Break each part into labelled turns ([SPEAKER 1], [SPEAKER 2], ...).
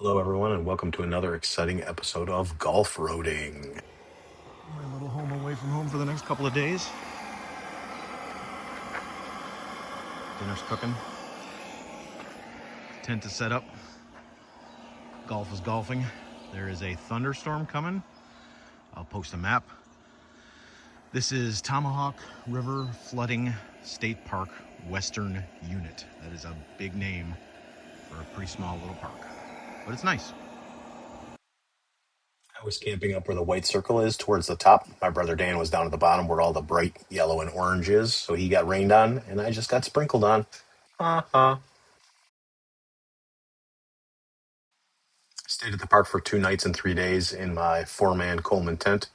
[SPEAKER 1] Hello, everyone, and welcome to another exciting episode of Golfroading. My little home away from home for the next couple of days. Dinner's cooking. Tent is set up. Golf is golfing. There is a thunderstorm coming. I'll post a map. This is Tomahawk River Flooding State Park Western Unit. That is a big name for a pretty small little park, but it's nice. I was camping up where the white circle is towards the top. My brother Dan was down at the bottom where all the bright yellow and orange is. So he got rained on, and I just got sprinkled on. Ha. Stayed at the park for 2 nights and 3 days in my 4-man Coleman tent,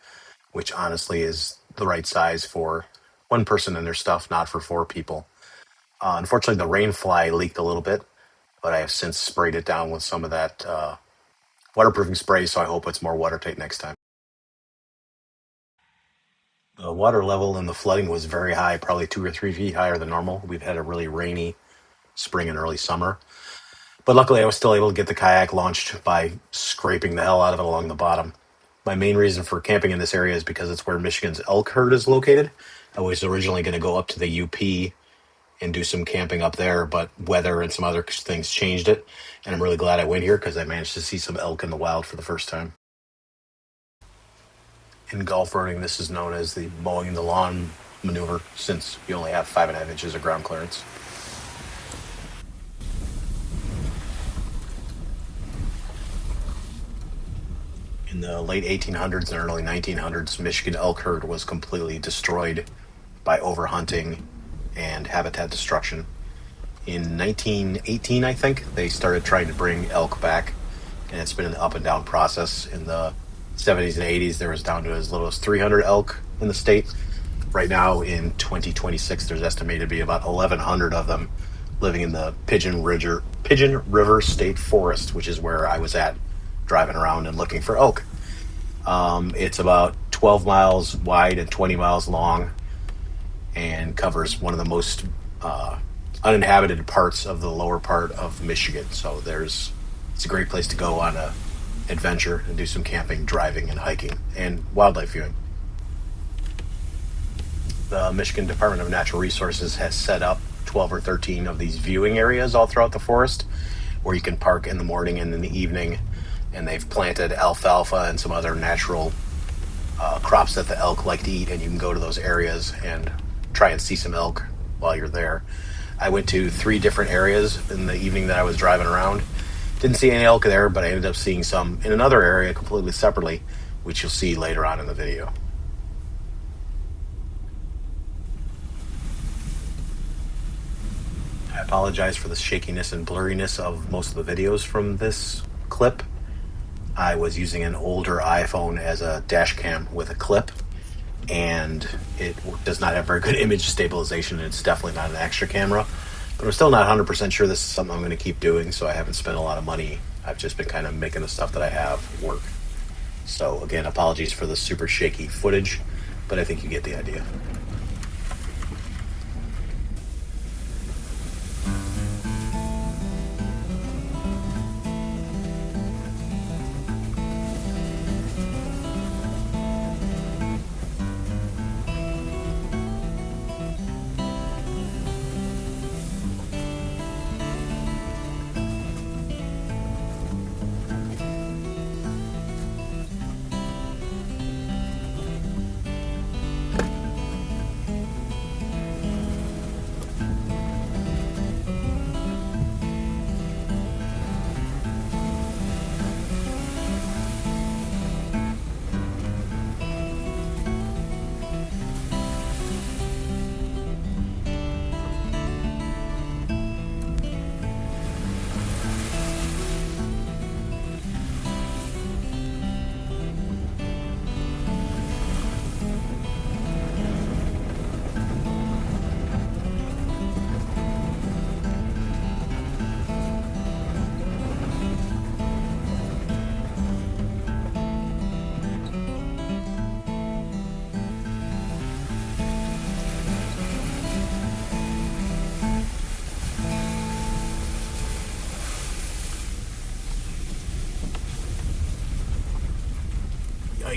[SPEAKER 1] which honestly is the right size for one person and their stuff, not for 4 people. Unfortunately, the rain fly leaked a little bit, but I have since sprayed it down with some of that waterproofing spray, so I hope it's more watertight next time. The water level in the flooding was very high, probably 2 or 3 feet higher than normal. We've had a really rainy spring and early summer. But luckily, I was still able to get the kayak launched by scraping the hell out of it along the bottom. My main reason for camping in this area is because it's where Michigan's elk herd is located. I was originally going to go up to the UP and do some camping up there, but weather and some other things changed it. And I'm really glad I went here because I managed to see some elk in the wild for the first time. In golf roading, this is known as the mowing the lawn maneuver, since you only have 5.5 inches of ground clearance. In the late 1800s and early 1900s, Michigan elk herd was completely destroyed by overhunting and habitat destruction. In 1918, I think, they started trying to bring elk back, and it's been an up and down process. In the 70s and 80s, there was down to as little as 300 elk in the state. Right now, in 2026, there's estimated to be about 1,100 of them living in the Pigeon River State Forest, which is where I was at, driving around and looking for elk. It's about 12 miles wide and 20 miles long, and covers one of the most uninhabited parts of the lower part of Michigan. So it's a great place to go on a adventure and do some camping, driving, and hiking, and wildlife viewing. The Michigan Department of Natural Resources has set up 12 or 13 of these viewing areas all throughout the forest where you can park in the morning and in the evening, and they've planted alfalfa and some other natural crops that the elk like to eat, and you can go to those areas and try and see some elk while you're there. I went to 3 different areas in the evening that I was driving around. Didn't see any elk there, but I ended up seeing some in another area completely separately, which you'll see later on in the video. I apologize for the shakiness and blurriness of most of the videos from this clip. I was using an older iPhone as a dash cam with a clip, and it does not have very good image stabilization, and it's definitely not an extra camera. But I'm still not 100% sure this is something I'm going to keep doing, so I haven't spent a lot of money. I've just been kind of making the stuff that I have work. So again, apologies for the super shaky footage, but I think you get the idea.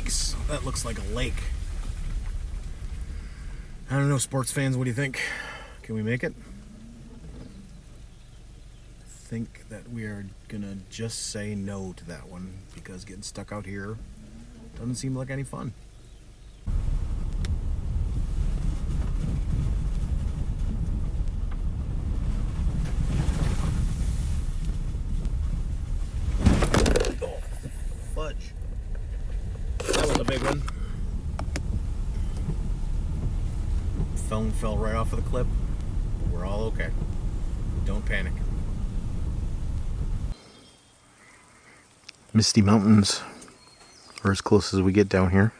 [SPEAKER 1] Yikes, that looks like a lake. I don't know, sports fans, what do you think? Can we make it? I think that we are gonna just say no to that one because getting stuck out here doesn't seem like any fun. Oh, fudge. That was a big one. Phone fell right off of the clip. We're all okay. Don't panic. Misty Mountains are as close as we get down here.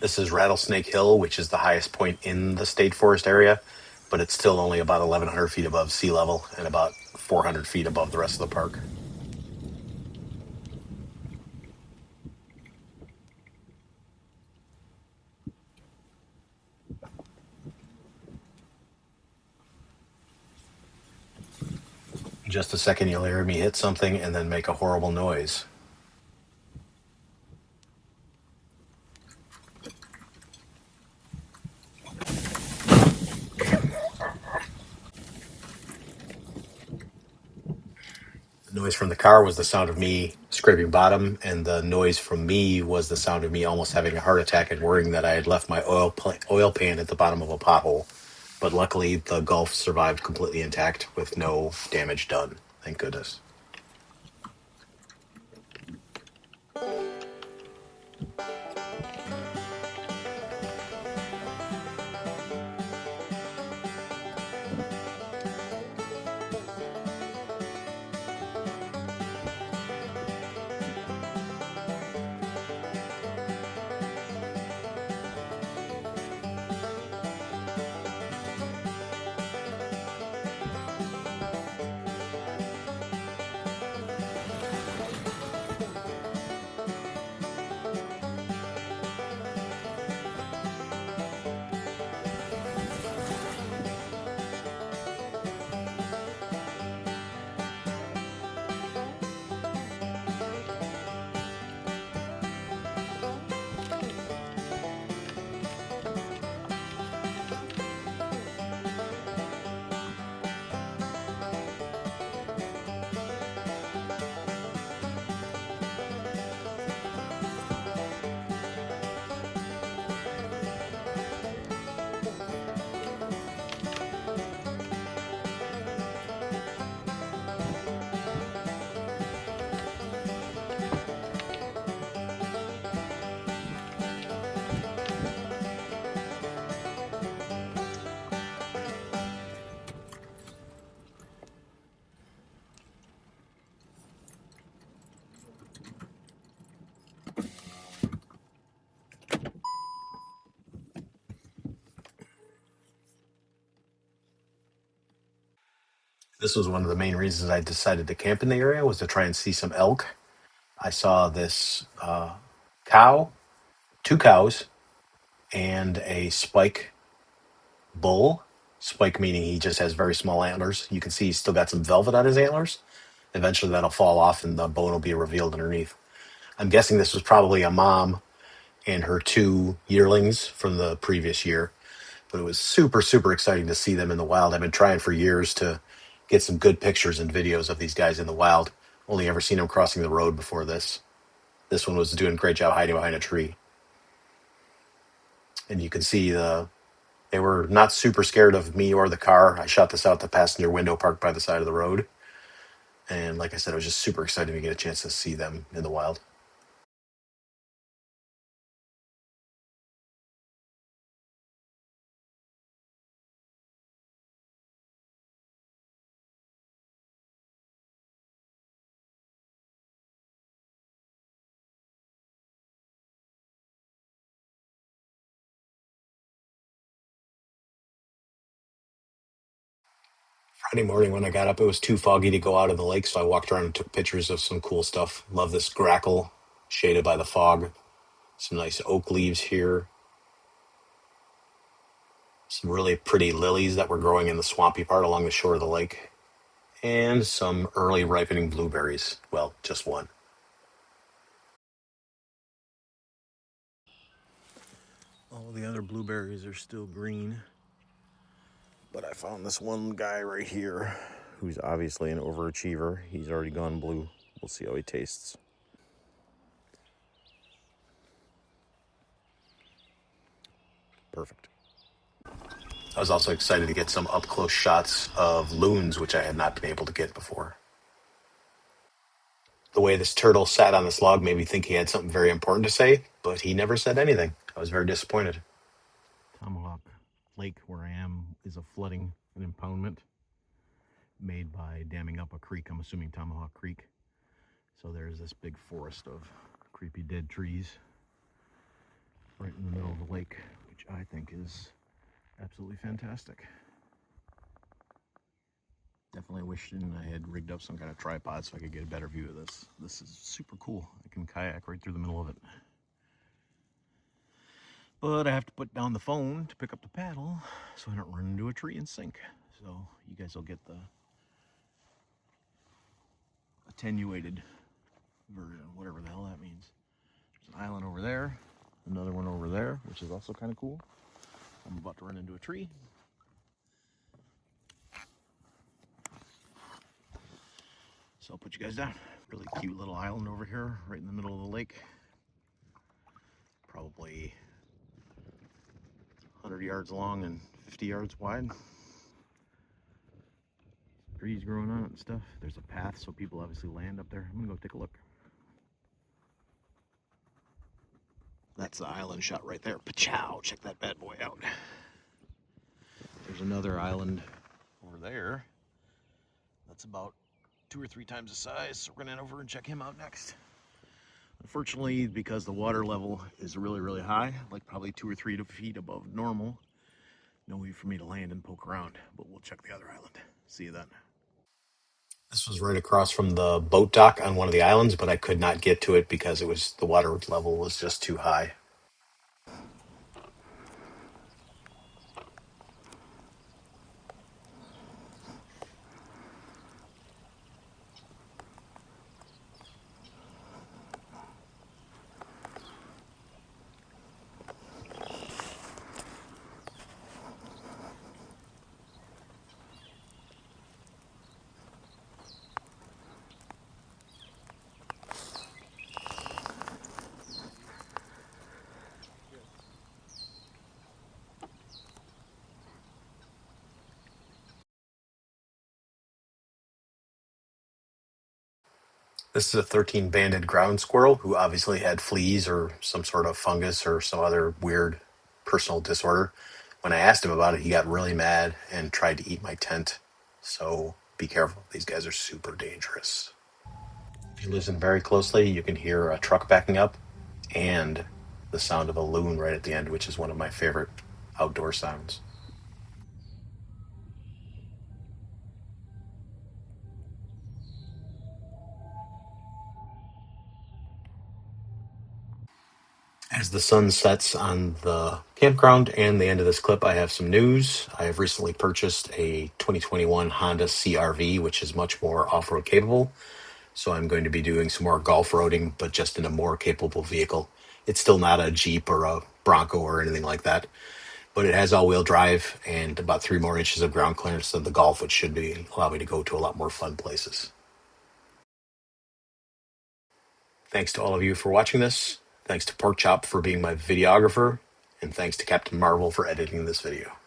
[SPEAKER 1] This is Rattlesnake Hill, which is the highest point in the state forest area, but it's still only about 1,100 feet above sea level and about 400 feet above the rest of the park. In just a second, you'll hear me hit something and then make a horrible noise. The noise from the car was the sound of me scraping bottom, and the noise from me was the sound of me almost having a heart attack and worrying that I had left my oil pan at the bottom of a pothole. But luckily, the Golf survived completely intact with no damage done. Thank goodness. This was one of the main reasons I decided to camp in the area, was to try and see some elk. I saw this cow, two cows, and a spike bull. Spike meaning he just has very small antlers. You can see he's still got some velvet on his antlers. Eventually that'll fall off and the bone will be revealed underneath. I'm guessing this was probably a mom and her two yearlings from the previous year. But it was super, super exciting to see them in the wild. I've been trying for years to get some good pictures and videos of these guys in the wild. Only ever seen them crossing the road before this. This one was doing a great job hiding behind a tree. And you can see they were not super scared of me or the car. I shot this out the passenger window parked by the side of the road. And like I said, it was just super exciting to get a chance to see them in the wild. Friday morning when I got up, it was too foggy to go out in the lake, so I walked around and took pictures of some cool stuff. Love this grackle shaded by the fog. Some nice oak leaves here. Some really pretty lilies that were growing in the swampy part along the shore of the lake. And some early ripening blueberries. Well, just one. All the other blueberries are still green. But I found this one guy right here who's obviously an overachiever. He's already gone blue. We'll see how he tastes. Perfect. I was also excited to get some up-close shots of loons, which I had not been able to get before. The way this turtle sat on this log made me think he had something very important to say, but he never said anything. I was very disappointed. Tomahawk Lake, where I am, is a flooding and impoundment made by damming up a creek. I'm assuming Tomahawk Creek. So there's this big forest of creepy dead trees right in the middle of the lake, which I think is absolutely fantastic. Definitely wishing I had rigged up some kind of tripod so I could get a better view of this. This is super cool. I can kayak right through the middle of it. But I have to put down the phone to pick up the paddle so I don't run into a tree and sink. So you guys will get the attenuated version, whatever the hell that means. There's an island over there, another one over there, which is also kind of cool. I'm about to run into a tree. So I'll put you guys down. Really cute little island over here, right in the middle of the lake. Probably 100 yards long and 50 yards wide. Trees growing on it and stuff. There's a path, so people obviously land up there. I'm gonna go take a look. That's the island shot right there. Pachow! Check that bad boy out. There's another island over there. That's about 2 or 3 times the size, so we're gonna head over and check him out next. Unfortunately, because the water level is really, really high, like probably 2 or 3 feet above normal, no way for me to land and poke around, but we'll check the other island. See you then. This was right across from the boat dock on one of the islands, but I could not get to it because the water level was just too high. This is a 13-banded ground squirrel who obviously had fleas or some sort of fungus or some other weird personal disorder. When I asked him about it, he got really mad and tried to eat my tent. So be careful. These guys are super dangerous. If you listen very closely, you can hear a truck backing up and the sound of a loon right at the end, which is one of my favorite outdoor sounds. As the sun sets on the campground and the end of this clip, I have some news. I have recently purchased a 2021 Honda CR-V, which is much more off-road capable. So I'm going to be doing some more golf roading, but just in a more capable vehicle. It's still not a Jeep or a Bronco or anything like that, but it has all-wheel drive and about 3 more inches of ground clearance than the Golf, which should allow me to go to a lot more fun places. Thanks to all of you for watching this. Thanks to Porkchop for being my videographer. And thanks to Captain Marvel for editing this video.